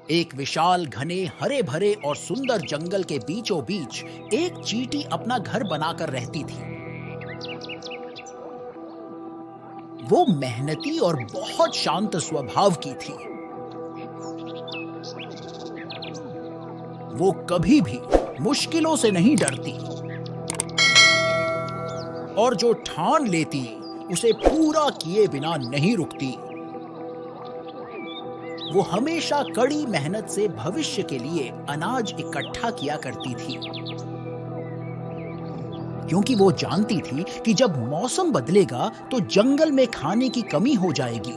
एक विशाल घने हरे भरे और सुंदर जंगल के बीचों बीच एक चींटी अपना घर बनाकर रहती थी। वो मेहनती और बहुत शांत स्वभाव की थी। वो कभी भी मुश्किलों से नहीं डरती और जो ठान लेती उसे पूरा किए बिना नहीं रुकती। वो हमेशा कड़ी मेहनत से भविष्य के लिए अनाज इकट्ठा किया करती थी, क्योंकि वो जानती थी कि जब मौसम बदलेगा तो जंगल में खाने की कमी हो जाएगी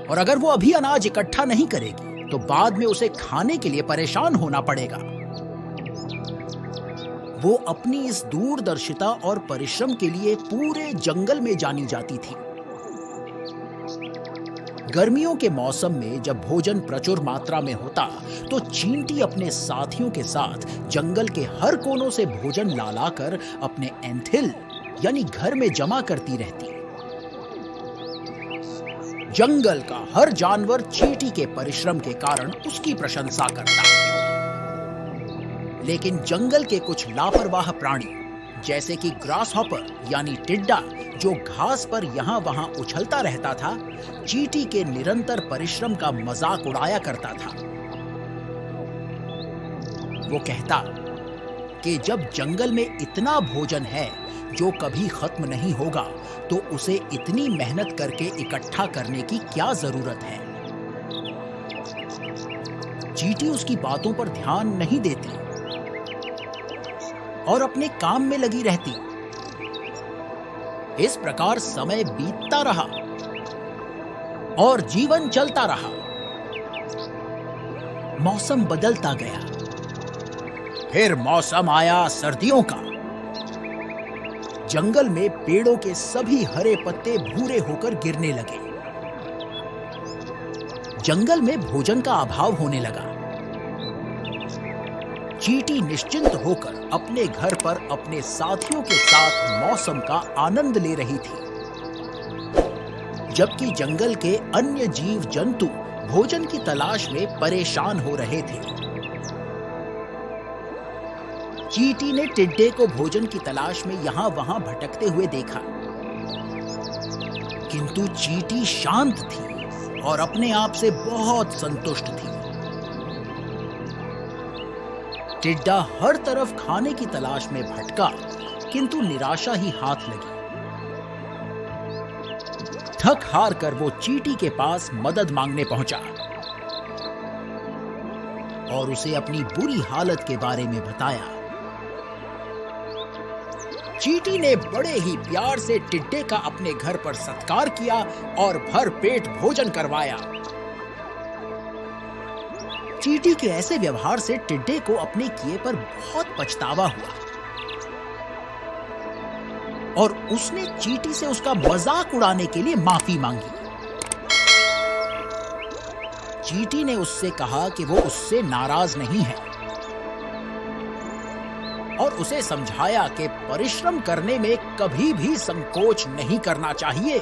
और अगर वो अभी अनाज इकट्ठा नहीं करेगी तो बाद में उसे खाने के लिए परेशान होना पड़ेगा। वो अपनी इस दूरदर्शिता और परिश्रम के लिए पूरे जंगल में जानी जाती थी। गर्मियों के मौसम में जब भोजन प्रचुर मात्रा में होता तो चींटी अपने साथियों के साथ जंगल के हर कोनों से भोजन ला लाकर अपने एंथिल यानी घर में जमा करती रहती। जंगल का हर जानवर चींटी के परिश्रम के कारण उसकी प्रशंसा करता, लेकिन जंगल के कुछ लापरवाह प्राणी जैसे कि ग्रास हॉपर यानी टिड्डा जो घास पर यहाँ वहां उछलता रहता था, चींटी के निरंतर परिश्रम का मजाक उड़ाया करता था। वो कहता कि जब जंगल में इतना भोजन है जो कभी खत्म नहीं होगा तो उसे इतनी मेहनत करके इकट्ठा करने की क्या जरूरत है। चींटी उसकी बातों पर ध्यान नहीं देती और अपने काम में लगी रहती। इस प्रकार समय बीतता रहा और जीवन चलता रहा। मौसम बदलता गया। फिर मौसम आया सर्दियों का। जंगल में पेड़ों के सभी हरे पत्ते भूरे होकर गिरने लगे। जंगल में भोजन का अभाव होने लगा। चींटी निश्चिंत होकर अपने घर पर अपने साथियों के साथ मौसम का आनंद ले रही थी, जबकि जंगल के अन्य जीव जंतु भोजन की तलाश में परेशान हो रहे थे। चींटी ने टिड्डे को भोजन की तलाश में यहां वहां भटकते हुए देखा, किंतु चींटी शांत थी और अपने आप से बहुत संतुष्ट थी। टिड्डा हर तरफ खाने की तलाश में भटका, किंतु निराशा ही हाथ लगी। थक हार कर वो चींटी के पास मदद मांगने पहुंचा और उसे अपनी बुरी हालत के बारे में बताया। चींटी ने बड़े ही प्यार से टिड्डे का अपने घर पर सत्कार किया और भर पेट भोजन करवाया। चींटी के ऐसे व्यवहार से टिड्डे को अपने किए पर बहुत पछतावा हुआ और उसने चींटी से उसका मजाक उड़ाने के लिए माफी मांगी। चींटी ने उससे कहा कि वो उससे नाराज नहीं है और उसे समझाया कि परिश्रम करने में कभी भी संकोच नहीं करना चाहिए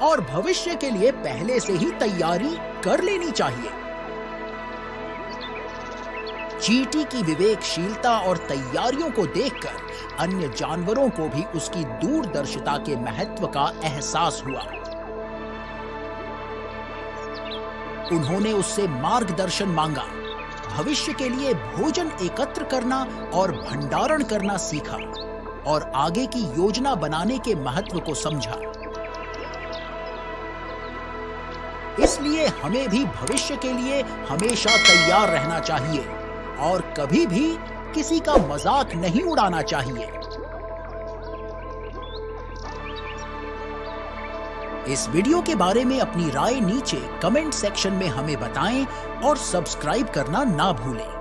और भविष्य के लिए पहले से ही तैयारी कर लेनी चाहिए। चींटी की विवेकशीलता और तैयारियों को देखकर अन्य जानवरों को भी उसकी दूरदर्शिता के महत्व का एहसास हुआ। उन्होंने उससे मार्गदर्शन मांगा, भविष्य के लिए भोजन एकत्र करना और भंडारण करना सीखा और आगे की योजना बनाने के महत्व को समझा। इसलिए हमें भी भविष्य के लिए हमेशा तैयार रहना चाहिए और कभी भी किसी का मजाक नहीं उड़ाना चाहिए। इस वीडियो के बारे में अपनी राय नीचे कमेंट सेक्शन में हमें बताएं और सब्सक्राइब करना ना भूलें।